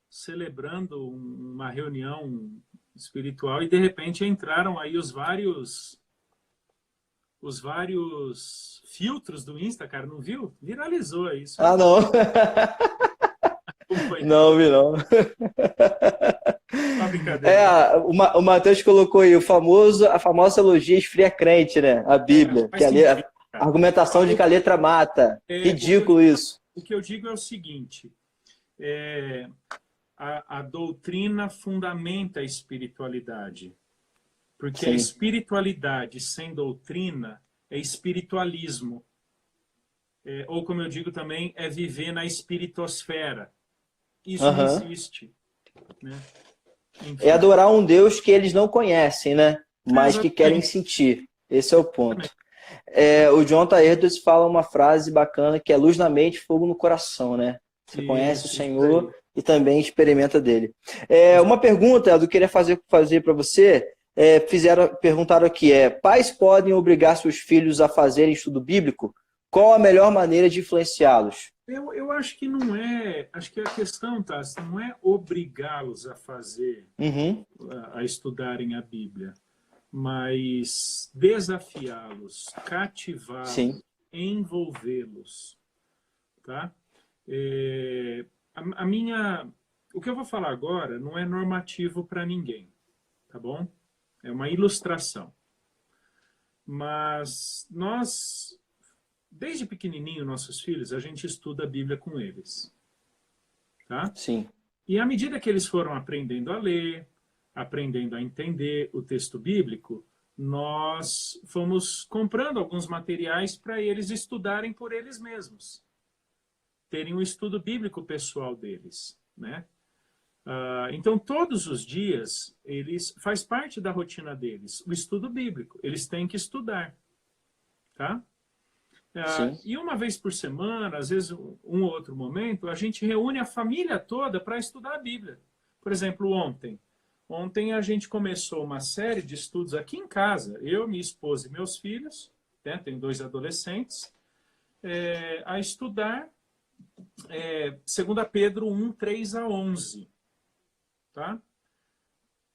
celebrando uma reunião espiritual e de repente entraram aí os vários filtros do Insta, cara, não viu? Viralizou isso. Não. Não vi, não. Uma brincadeira. O Matheus colocou aí a famosa elogia esfria crente, né? A Bíblia. Que a argumentação de que a letra mata. Ridículo isso. O que eu digo é o seguinte: a doutrina fundamenta a espiritualidade. Porque a espiritualidade sem doutrina é espiritualismo. Ou, como eu digo também, é viver na espiritosfera. Isso não existe. Né? É adorar um Deus que eles não conhecem, né? Mas que querem sentir. Esse é o ponto. O John Taerdos fala uma frase bacana que é luz na mente, fogo no coração, né? Você conhece o Senhor e também experimenta dele. Uma pergunta, eu queria fazer para você. Perguntaram aqui, pais podem obrigar seus filhos a fazerem estudo bíblico? Qual a melhor maneira de influenciá-los? Eu acho que não é... Acho que a questão, Tassi, não é obrigá-los a fazer, a estudarem a Bíblia, mas desafiá-los, cativá-los, envolvê-los. Tá? O que eu vou falar agora não é normativo para ninguém, tá bom? É uma ilustração. Mas nós, desde pequenininho, nossos filhos, a gente estuda a Bíblia com eles. Tá? Sim. E à medida que eles foram aprendendo a ler, aprendendo a entender o texto bíblico, nós fomos comprando alguns materiais para eles estudarem por eles mesmos. Terem um estudo bíblico pessoal deles, né? Então, todos os dias, faz parte da rotina deles, o estudo bíblico. Eles têm que estudar. Tá? E uma vez por semana, às vezes um ou outro momento, a gente reúne a família toda para estudar a Bíblia. Por exemplo, ontem a gente começou uma série de estudos aqui em casa. Eu, minha esposa e meus filhos, né, tenho 2 adolescentes, a estudar 2 Pedro 1, 3 a 11. Tá?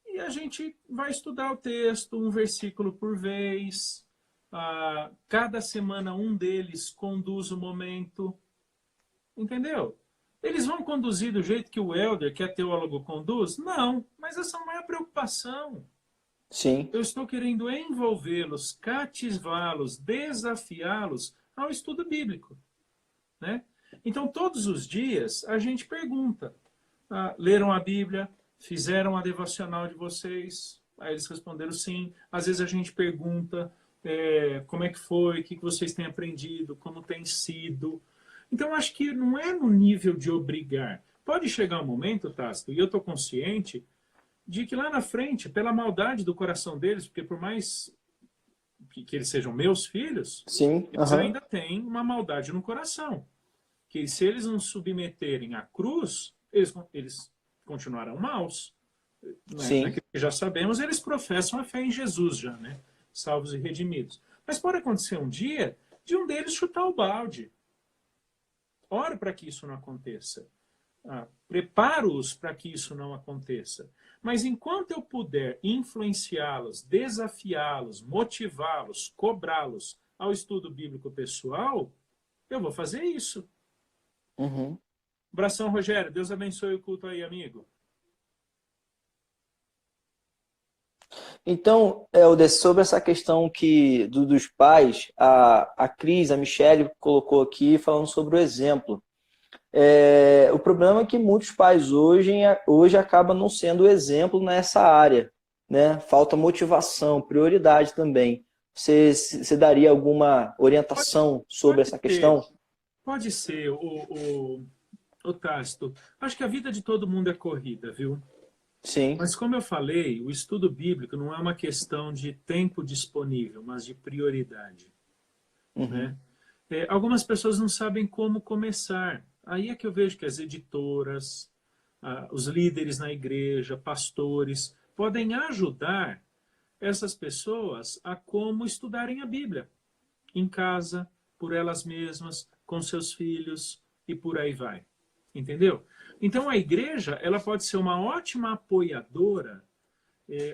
E a gente vai estudar o texto, um versículo por vez, Cada semana um deles conduz o momento. Entendeu? Eles vão conduzir do jeito que o elder, que é teólogo, conduz? Não, mas essa não é a preocupação. Sim. Eu estou querendo envolvê-los, cativá-los, desafiá-los ao estudo bíblico, né? Então, todos os dias, a gente pergunta, leram a Bíblia? Fizeram a devocional de vocês? Aí eles responderam sim. Às vezes a gente pergunta como é que foi, o que vocês têm aprendido, como tem sido. Então, acho que não é no nível de obrigar. Pode chegar um momento, Tácito, e eu estou consciente de que lá na frente, pela maldade do coração deles, porque por mais que eles sejam meus filhos, Sim. eles ainda têm uma maldade no coração. Que se eles não submeterem à cruz, eles continuarão maus. Sim. Né? Que já sabemos, eles professam a fé em Jesus já, né? Salvos e redimidos. Mas pode acontecer um dia de um deles chutar o balde. Oro para que isso não aconteça. Preparo-os para que isso não aconteça. Mas enquanto eu puder influenciá-los, desafiá-los, motivá-los, cobrá-los ao estudo bíblico pessoal, eu vou fazer isso. Uhum. Abração, Rogério. Deus abençoe o culto aí, amigo. Então, Helder, sobre essa questão dos pais, a Cris, a Michelle colocou aqui falando sobre o exemplo. O problema é que muitos pais hoje acabam não sendo exemplo nessa área, né? Falta motivação, prioridade também. Você daria alguma orientação sobre essa questão? Pode ser, o Tácito. Acho que a vida de todo mundo é corrida, viu? Sim. Mas como eu falei, o estudo bíblico não é uma questão de tempo disponível, mas de prioridade. Uhum. Né? Algumas pessoas não sabem como começar. Aí é que eu vejo que as editoras, os líderes na igreja, pastores, podem ajudar essas pessoas a como estudarem a Bíblia. Em casa, por elas mesmas, com seus filhos e por aí vai. Entendeu? Então a igreja ela pode ser uma ótima apoiadora,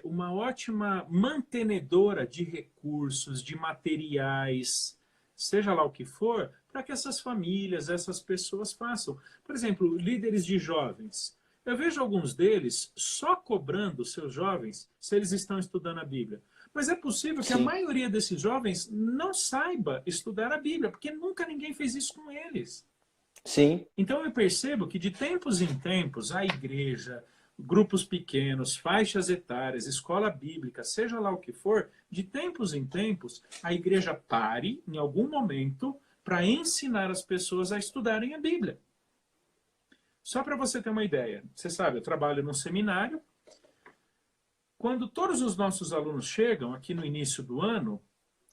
uma ótima mantenedora de recursos, de materiais, seja lá o que for, para que essas famílias, essas pessoas façam. Por exemplo, líderes de jovens. Eu vejo alguns deles só cobrando seus jovens se eles estão estudando a Bíblia. Mas é possível que a maioria desses jovens não saiba estudar a Bíblia, porque nunca ninguém fez isso com eles. Sim. Então eu percebo que de tempos em tempos a igreja, grupos pequenos, faixas etárias, escola bíblica, seja lá o que for, de tempos em tempos a igreja pare em algum momento para ensinar as pessoas a estudarem a Bíblia. Só para você ter uma ideia, você sabe, eu trabalho num seminário. Quando todos os nossos alunos chegam aqui no início do ano,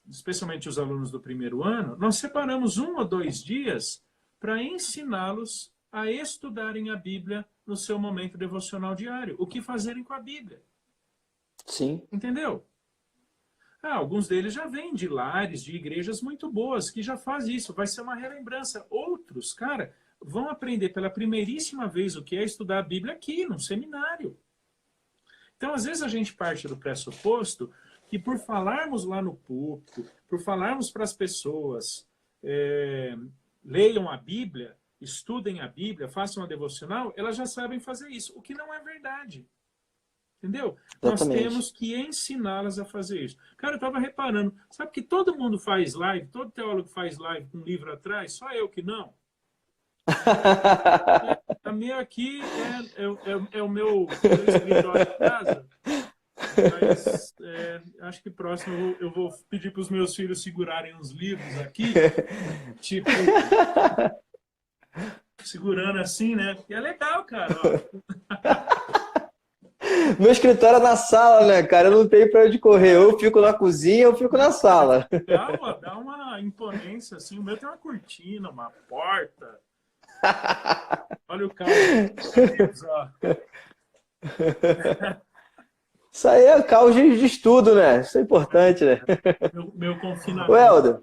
especialmente os alunos do primeiro ano, nós separamos 1 ou 2 dias para ensiná-los a estudarem a Bíblia no seu momento devocional diário. O que fazerem com a Bíblia. Sim. Entendeu? Alguns deles já vêm de lares, de igrejas muito boas, que já fazem isso. Vai ser uma relembrança. Outros, cara, vão aprender pela primeiríssima vez o que é estudar a Bíblia aqui, num seminário. Então, às vezes, a gente parte do pressuposto que por falarmos lá no púlpito, por falarmos para as pessoas... leiam a Bíblia, estudem a Bíblia, façam a devocional, elas já sabem fazer isso, o que não é verdade. Entendeu? Exatamente. Nós temos que ensiná-las a fazer isso. Cara, eu estava reparando, sabe que todo mundo faz live, todo teólogo faz live com um livro atrás, só eu que não? A minha aqui é o meu escritório de casa. Mas acho que próximo eu vou pedir para os meus filhos segurarem uns livros aqui, tipo, segurando assim, né? E é legal, cara. Ó. Meu escritório é na sala, né, cara? Eu não tenho para onde correr. Eu fico na cozinha, eu fico na sala. Dá uma imponência, assim. O meu tem uma cortina, uma porta. Olha o carro. Isso aí é caos de estudo, né? Isso é importante, né? Meu confinamento. Ô, Helder.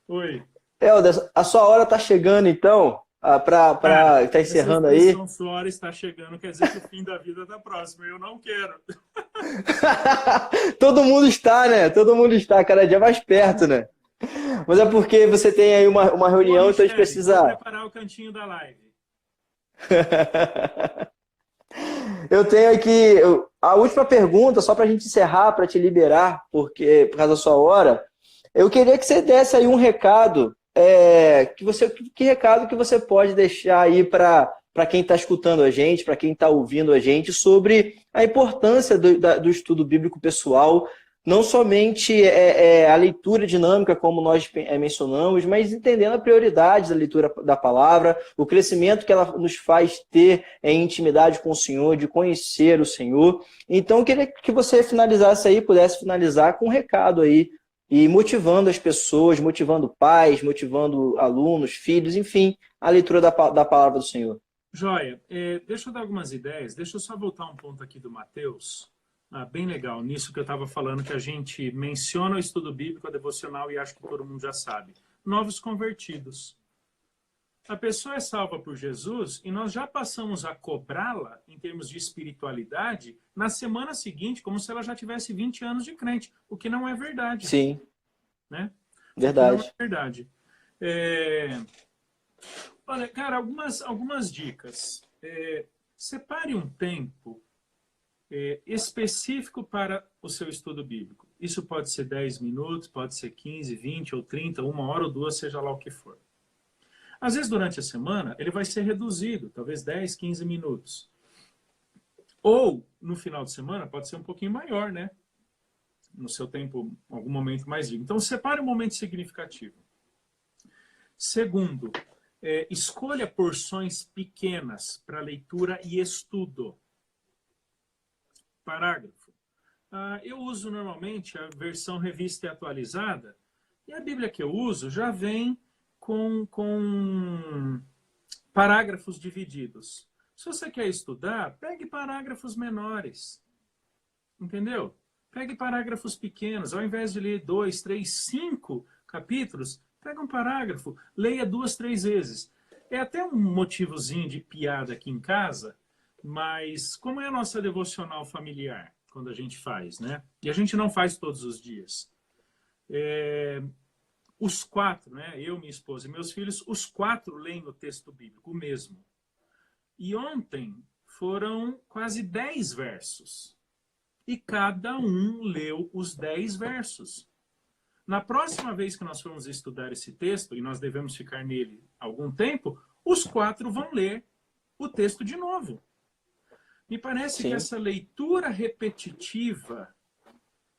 Oi. Helder, a sua hora tá chegando, então. para tá encerrando essa aí. expressão Flora está chegando, quer dizer que o fim da vida está próximo. Eu não quero. Todo mundo está, né? Todo mundo está cada dia mais perto, né? Mas é porque você tem aí uma Boa, reunião, então a gente Michele, vou precisa. preparar o cantinho da live. Eu tenho aqui a última pergunta, só para a gente encerrar, para te liberar, porque por causa da sua hora. Eu queria que você desse aí um recado, que recado que você pode deixar aí para quem está escutando a gente, para quem está ouvindo a gente, sobre a importância do estudo bíblico pessoal, não somente a leitura dinâmica, como nós mencionamos, mas entendendo a prioridade da leitura da palavra, o crescimento que ela nos faz ter em intimidade com o Senhor, de conhecer o Senhor. Então, eu queria que você finalizasse aí, pudesse finalizar com um recado aí, e motivando as pessoas, motivando pais, motivando alunos, filhos, enfim, a leitura da palavra do Senhor. Joia, deixa eu dar algumas ideias. Deixa eu só voltar um ponto aqui do Mateus. Bem legal, nisso que eu estava falando, que a gente menciona o estudo bíblico, a devocional, e acho que todo mundo já sabe. Novos convertidos. A pessoa é salva por Jesus e nós já passamos a cobrá-la, em termos de espiritualidade, na semana seguinte, como se ela já tivesse 20 anos de crente, o que não é verdade. Sim, Né? verdade. O que não é verdade. Olha, cara, algumas dicas. Separe um tempo específico para o seu estudo bíblico. Isso pode ser 10 minutos, pode ser 15, 20 ou 30, 1 hora ou 2, seja lá o que for. Às vezes, durante a semana, ele vai ser reduzido, talvez 10, 15 minutos. Ou, no final de semana, pode ser um pouquinho maior, né? No seu tempo, algum momento mais livre. Então, separe um momento significativo. Segundo, escolha porções pequenas para leitura e estudo. Parágrafo. Eu uso normalmente a versão revista e atualizada, e a Bíblia que eu uso já vem com parágrafos divididos. Se você quer estudar, pegue parágrafos menores. Entendeu? Pegue parágrafos pequenos. Ao invés de ler 2, 3, 5 capítulos, pega um parágrafo, leia 2, 3 vezes. É até um motivozinho de piada aqui em casa, mas como é a nossa devocional familiar, quando a gente faz, né? E a gente não faz todos os dias. Os 4, né? Eu, minha esposa e meus filhos, os 4 leem o texto bíblico, o mesmo. E ontem foram quase 10 versos. E cada um leu os 10 versos. Na próxima vez que nós formos estudar esse texto, e nós devemos ficar nele algum tempo, os 4 vão ler o texto de novo. Me parece que essa leitura repetitiva,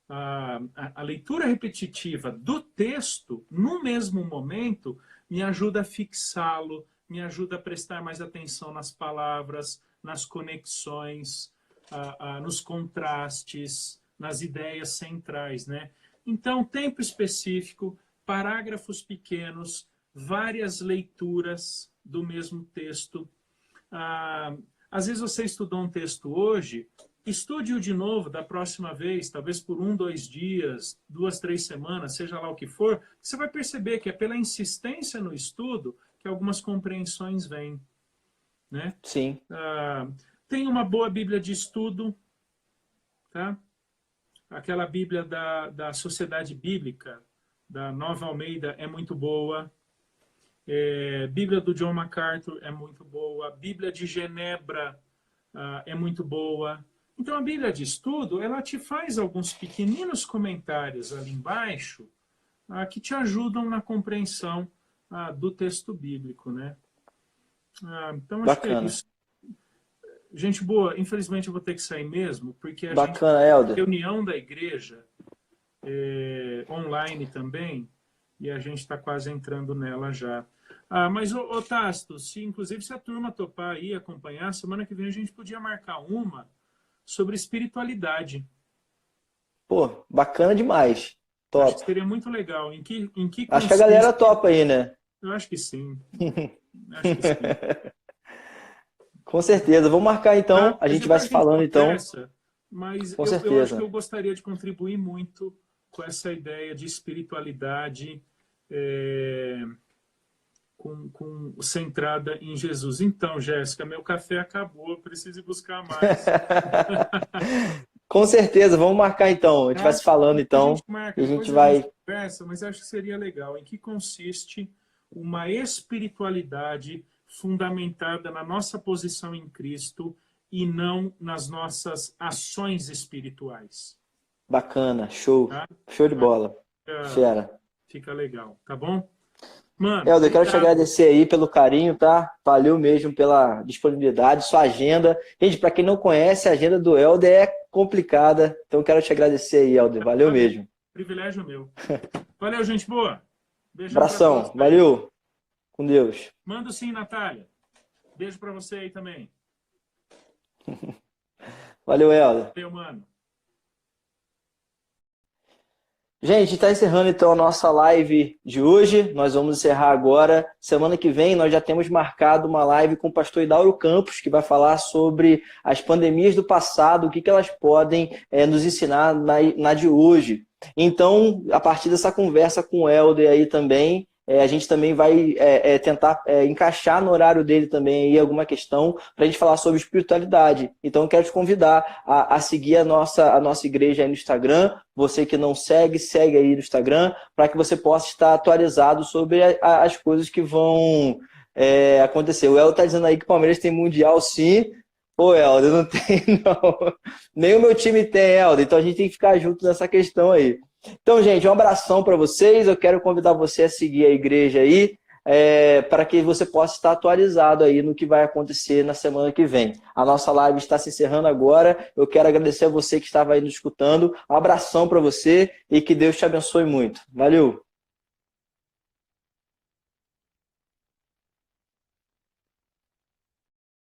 a leitura repetitiva do texto, no mesmo momento, me ajuda a fixá-lo, me ajuda a prestar mais atenção nas palavras, nas conexões, nos contrastes, nas ideias centrais, né? Então, tempo específico, parágrafos pequenos, várias leituras do mesmo texto. Às vezes você estudou um texto hoje, estude-o de novo da próxima vez, talvez por 1, 2 dias, 2, 3 semanas, seja lá o que for. Você vai perceber que é pela insistência no estudo que algumas compreensões vêm. Né? Sim. Tem uma boa Bíblia de estudo, tá? Aquela Bíblia da Sociedade Bíblica, da Nova Almeida, é muito boa. Bíblia do John MacArthur é muito boa. Bíblia de Genebra é muito boa. Então, a Bíblia de estudo, ela te faz alguns pequeninos comentários ali embaixo que te ajudam na compreensão do texto bíblico, né? Então, acho que é isso. Gente boa, infelizmente eu vou ter que sair mesmo, porque a gente tem Helder. reunião da igreja online também, e a gente está quase entrando nela já. Mas, Tasto, inclusive se a turma topar aí, acompanhar, semana que vem a gente podia marcar uma sobre espiritualidade. Pô, bacana demais. Top. Acho que seria muito legal. Em que acho que a galera topa aí, né? Eu acho que sim. Acho que sim. Com certeza. Vamos marcar então. A gente vai se falando então. Mas com eu certeza. acho que eu gostaria de contribuir muito com essa ideia de espiritualidade centrada em Jesus. Então, Jéssica, meu café acabou, eu preciso ir buscar mais. Com certeza, vamos marcar então. A gente vai se falando então. A gente marca, e a depois gente vai. conversa, mas acho que seria legal. Em que consiste uma espiritualidade fundamentada na nossa posição em Cristo e não nas nossas ações espirituais? Bacana, show. Tá? Show de bola. Fera. Fica legal, tá bom? Mano, Helder, eu quero te obrigado. agradecer aí pelo carinho, tá? Valeu mesmo pela disponibilidade, sua agenda. Gente, para quem não conhece, a agenda do Helder é complicada, então eu quero te agradecer aí, Helder. Valeu mesmo. Privilégio meu. Valeu, gente boa. Beijão. Abração, valeu. Com Deus. Manda sim, Natália. Beijo para você aí também. Valeu, Helder. Valeu, mano. Gente, está encerrando então a nossa live de hoje. Nós vamos encerrar agora. Semana que vem nós já temos marcado uma live com o pastor Hidauro Campos, que vai falar sobre as pandemias do passado, o que elas podem nos ensinar na de hoje. Então, a partir dessa conversa com o Helder aí também, a gente também vai tentar encaixar no horário dele também aí alguma questão para a gente falar sobre espiritualidade. Então, eu quero te convidar a seguir a nossa igreja aí no Instagram. Você que não segue, segue aí no Instagram, para que você possa estar atualizado sobre as coisas que vão acontecer. O El está dizendo aí que o Palmeiras tem Mundial, sim. Pô, Helder, não tem, não. Nem o meu time tem, Helder. Então, a gente tem que ficar junto nessa questão aí. Então, gente, um abração para vocês. Eu quero convidar você a seguir a igreja aí, para que você possa estar atualizado aí no que vai acontecer na semana que vem. A nossa live está se encerrando agora. Eu quero agradecer a você que estava aí nos escutando. Um abração para você e que Deus te abençoe muito. Valeu!